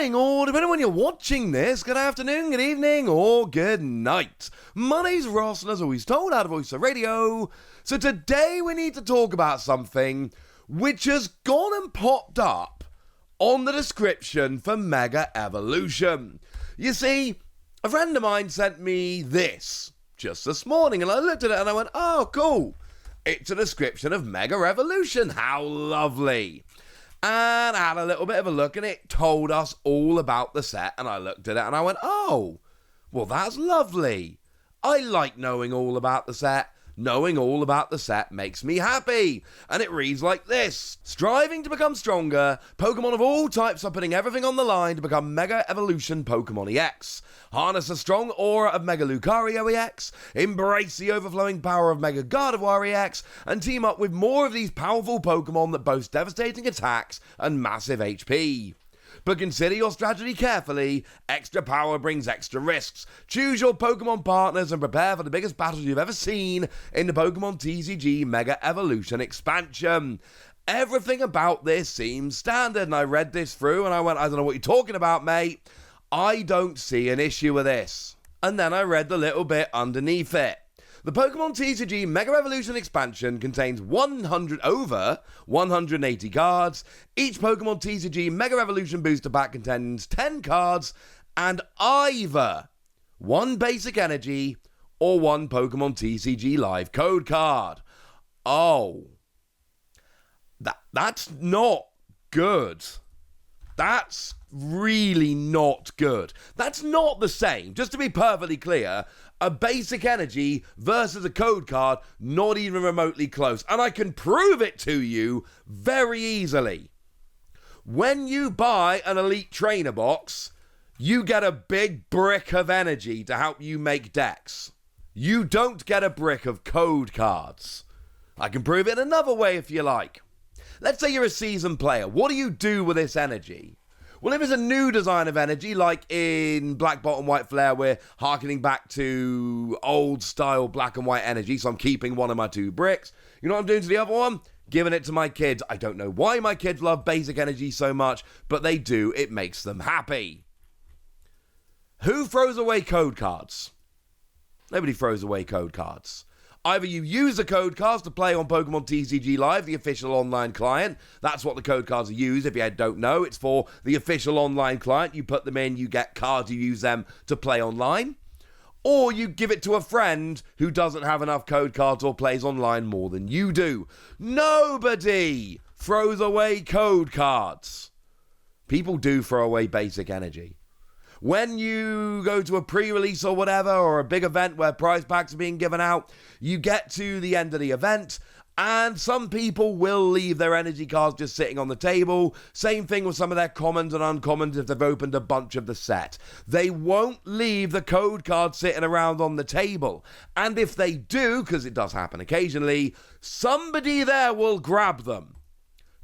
morning, or depending on when you're watching this, good afternoon, good evening, or good night. My name's Ross, and as always told, out of Voice of Radio. So today we need to talk about something which has gone and popped up on the description for Mega Evolution. You see, a friend of mine sent me this just this morning, and I looked at it and I went, oh, cool. It's a description of Mega Evolution. How lovely. And I had a little bit of a look, and it told us all about the set, and I looked at it and I went, oh, well, that's lovely. I like knowing all about the set. Knowing all about the set makes me happy. And it reads like this. Striving to become stronger, Pokemon of all types are putting everything on the line to become Mega Evolution Pokemon EX. Harness the strong aura of Mega Lucario EX, embrace the overflowing power of Mega Gardevoir EX, and team up with more of these powerful Pokemon that boast devastating attacks and massive HP. But consider your strategy carefully. Extra power brings extra risks. Choose your Pokemon partners and prepare for the biggest battles you've ever seen in the Pokemon TCG Mega Evolution expansion. Everything about this seems standard, and I read this through and I went, I don't know what you're talking about, mate. I don't see an issue with this. And then I read the little bit underneath it. The Pokemon TCG Mega Evolution expansion contains over 180 cards. Each Pokemon TCG Mega Evolution booster pack contains 10 cards and either one basic energy or one Pokemon TCG Live code card. Oh, that's not good. That's really not good. That's not the same, just to be perfectly clear, a basic energy versus a code card, not even remotely close. And I can prove it to you very easily. When you buy an Elite Trainer box, you get a big brick of energy to help you make decks. You don't get a brick of code cards. I can prove it another way if you like. Let's say you're a seasoned player. What do you do with this energy? Well, if it's a new design of energy, like in Black Bottom White Flare, we're harkening back to old style black and white energy, so I'm keeping one of my 2 bricks. You know what I'm doing to the other one? Giving it to my kids. I don't know why my kids love basic energy so much, but they do. It makes them happy. Who throws away code cards? Nobody throws away code cards. Either you use the code cards to play on Pokemon TCG Live, the official online client. That's what the code cards are used. If you don't know, it's for the official online client. You put them in, you get cards, you use them to play online. Or you give it to a friend who doesn't have enough code cards or plays online more than you do. Nobody throws away code cards. People do throw away basic energy. When you go to a pre-release or whatever, or a big event where prize packs are being given out, you get to the end of the event, and some people will leave their energy cards just sitting on the table. Same thing with some of their commons and uncommons if they've opened a bunch of the set. They won't leave the code cards sitting around on the table. And if they do, because it does happen occasionally, somebody there will grab them.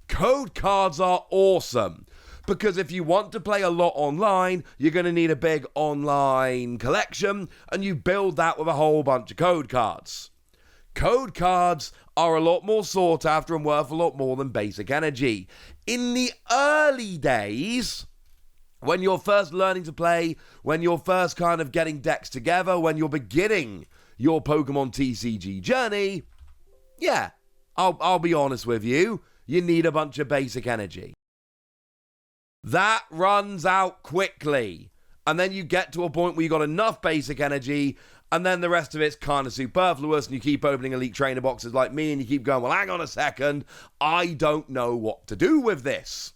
Code cards are awesome. Because if you want to play a lot online, you're going to need a big online collection, and you build that with a whole bunch of code cards. Code cards are a lot more sought after and worth a lot more than basic energy. In the early days, when you're first learning to play, when you're first kind of getting decks together, when you're beginning your Pokemon TCG journey, yeah, I'll be honest with you, you need a bunch of basic energy. That runs out quickly, and then you get to a point where you got enough basic energy, and then the rest of it's kind of superfluous, and you keep opening Elite Trainer boxes like me, and you keep going, well, hang on a second, I don't know what to do with this.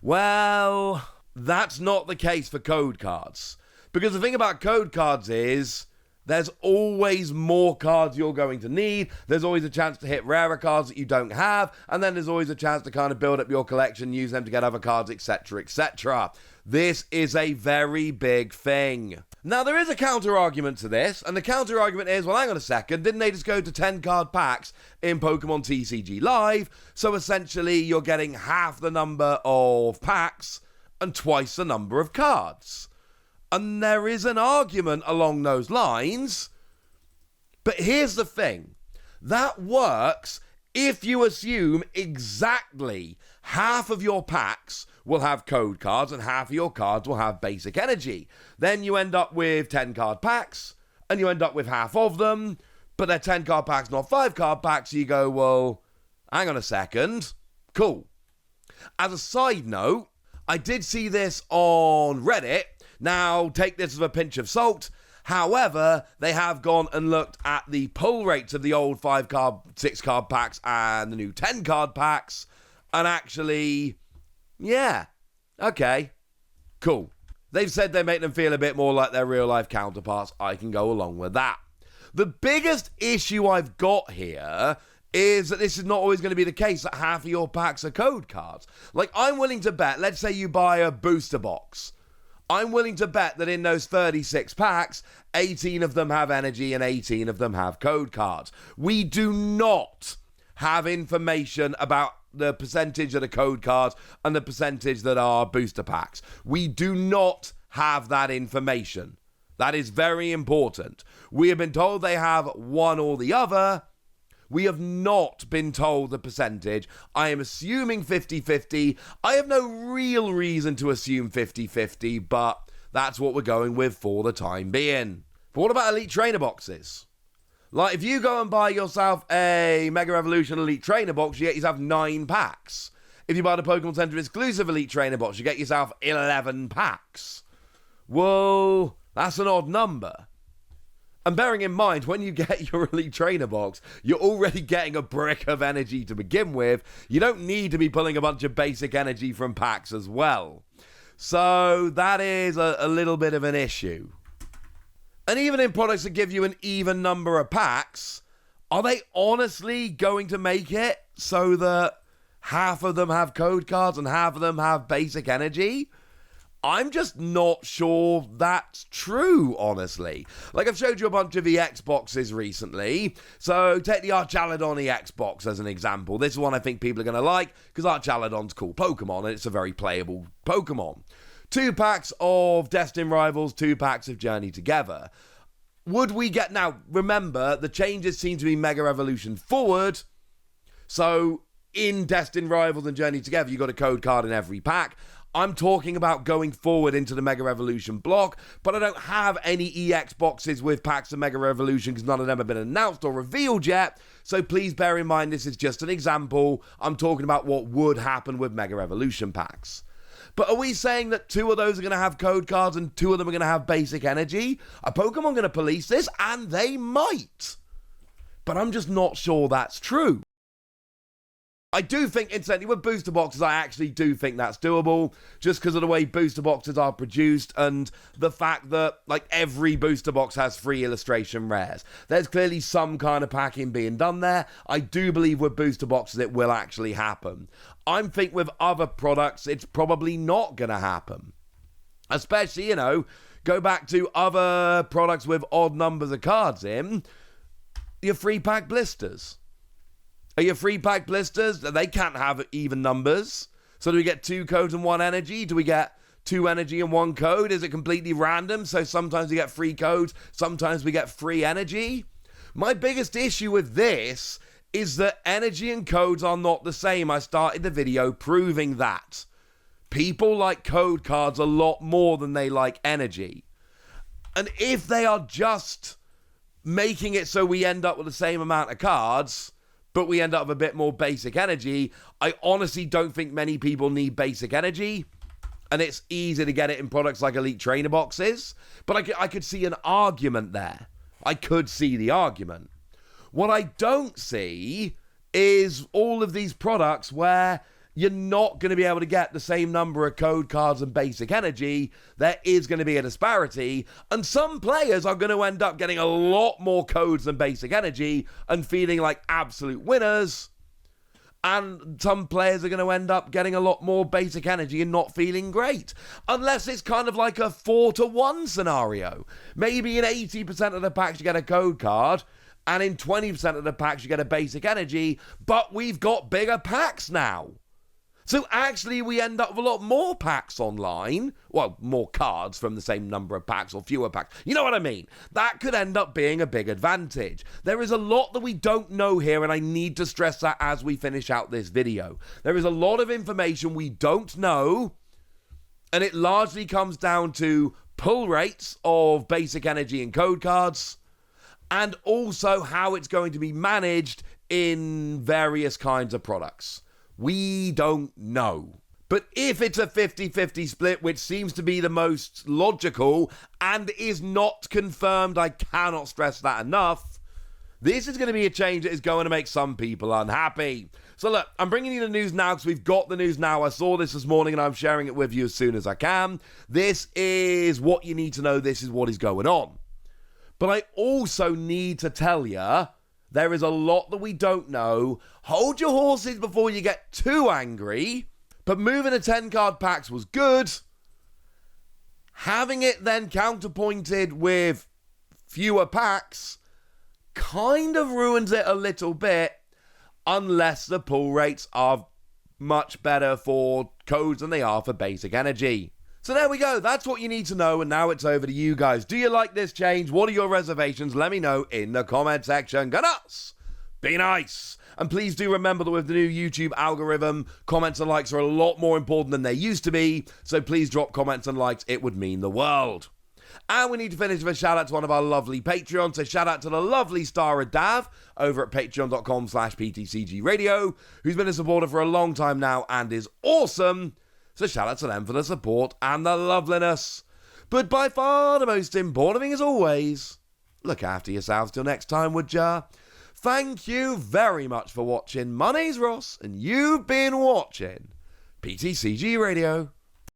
Well, that's not the case for code cards, because the thing about code cards is there's always more cards you're going to need. There's always a chance to hit rarer cards that you don't have. And then there's always a chance to kind of build up your collection, use them to get other cards, etc., etc. This is a very big thing. Now, there is a counter-argument to this. And the counter-argument is, well, hang on a second. Didn't they just go to 10-card packs in Pokemon TCG Live? So essentially, you're getting half the number of packs and twice the number of cards. And there is an argument along those lines. But here's the thing. That works if you assume exactly half of your packs will have code cards and half of your cards will have basic energy. Then you end up with 10 card packs and you end up with half of them, but they're 10 card packs, not 5 card packs. So you go, well, hang on a second. Cool. As a side note, I did see this on Reddit. Now, take this with a pinch of salt. However, they have gone and looked at the pull rates of the old 5 card, 6 card packs and the new 10 card packs. And actually, yeah, okay, cool. They've said they make them feel a bit more like their real life counterparts. I can go along with that. The biggest issue I've got here is that this is not always going to be the case, that half of your packs are code cards. Like, I'm willing to bet, let's say you buy a booster box. I'm willing to bet that in those 36 packs, 18 of them have energy and 18 of them have code cards. We do not have information about the percentage that are code cards and the percentage that are booster packs. We do not have that information. That is very important. We have been told they have one or the other. We have not been told the percentage. I am assuming 50-50. I have no real reason to assume 50-50, but that's what we're going with for the time being. But what about Elite Trainer boxes? Like, if you go and buy yourself a Mega Evolution Elite Trainer box, you get yourself 9 packs. If you buy the Pokemon Center exclusive Elite Trainer box, you get yourself 11 packs. Well, that's an odd number. And bearing in mind, when you get your Elite Trainer box, you're already getting a brick of energy to begin with. You don't need to be pulling a bunch of basic energy from packs as well. So that is a little bit of an issue. And even in products that give you an even number of packs, are they honestly going to make it so that half of them have code cards and half of them have basic energy? I'm just not sure that's true, honestly. Like, I've showed you a bunch of EX boxes recently. So take the Archaludon EX box as an example. This is one I think people are going to like because Archaludon's cool Pokemon and it's a very playable Pokemon. 2 packs of Destined Rivals, 2 packs of Journey Together. Would we get... Now, remember, the changes seem to be Mega Evolution forward. So, in Destined Rivals and Journey Together, you got a code card in every pack. I'm talking about going forward into the Mega Evolution block, but I don't have any EX boxes with packs of Mega Evolution because none of them have been announced or revealed yet. So please bear in mind this is just an example. I'm talking about what would happen with Mega Evolution packs. But are we saying that 2 of those are going to have code cards and 2 of them are going to have basic energy? Are Pokemon going to police this? And they might. But I'm just not sure that's true. I do think, incidentally, with booster boxes, I actually do think that's doable, just because of the way booster boxes are produced and the fact that, like, every booster box has 3 illustration rares. There's clearly some kind of packing being done there. I do believe with booster boxes it will actually happen. I think with other products, it's probably not going to happen. Especially, go back to other products with odd numbers of cards in, your free pack blisters. Are your free pack blisters? They can't have even numbers. So do we get 2 codes and 1 energy? Do we get 2 energy and 1 code? Is it completely random? So sometimes we get free codes, sometimes we get free energy. My biggest issue with this is that energy and codes are not the same. I started the video proving that. People like code cards a lot more than they like energy. And if they are just making it so we end up with the same amount of cards, but we end up with a bit more basic energy, I honestly don't think many people need basic energy. And it's easy to get it in products like Elite Trainer boxes. But I could see an argument there. I could see the argument. What I don't see is all of these products where you're not going to be able to get the same number of code cards and basic energy. There is going to be a disparity, and some players are going to end up getting a lot more codes than basic energy and feeling like absolute winners, and some players are going to end up getting a lot more basic energy and not feeling great, unless it's kind of like a 4-to-1 scenario. Maybe in 80% of the packs you get a code card, and in 20% of the packs you get a basic energy, but we've got bigger packs now. So actually we end up with a lot more packs online. Well, more cards from the same number of packs or fewer packs. You know what I mean? That could end up being a big advantage. There is a lot that we don't know here, and I need to stress that as we finish out this video. There is a lot of information we don't know, and it largely comes down to pull rates of basic energy and code cards, and also how it's going to be managed in various kinds of products. We don't know. But if it's a 50-50 split, which seems to be the most logical and is not confirmed, I cannot stress that enough, this is going to be a change that is going to make some people unhappy. So look, I'm bringing you the news now because we've got the news now. I saw this morning and I'm sharing it with you as soon as I can. This is what you need to know. This is what is going on. But I also need to tell you, there is a lot that we don't know. Hold your horses before you get too angry. But moving to 10 card packs was good. Having it then counterpointed with fewer packs kind of ruins it a little bit, unless the pull rates are much better for codes than they are for basic energy. So there we go. That's what you need to know, and now it's over to you guys. Do you like this change? What are your reservations? Let me know in the comment section. Go nuts! Be nice! And please do remember that with the new YouTube algorithm, comments and likes are a lot more important than they used to be, so please drop comments and likes. It would mean the world. And we need to finish with a shout out to one of our lovely Patreons. So shout out to the lovely Stara Dav over at patreon.com/PTCG Radio, who's been a supporter for a long time now and is awesome. So shout out to them for the support and the loveliness. But by far the most important thing as always, look after yourselves till next time, would ya? Thank you very much for watching. My name's Ross, and you've been watching PTCG Radio.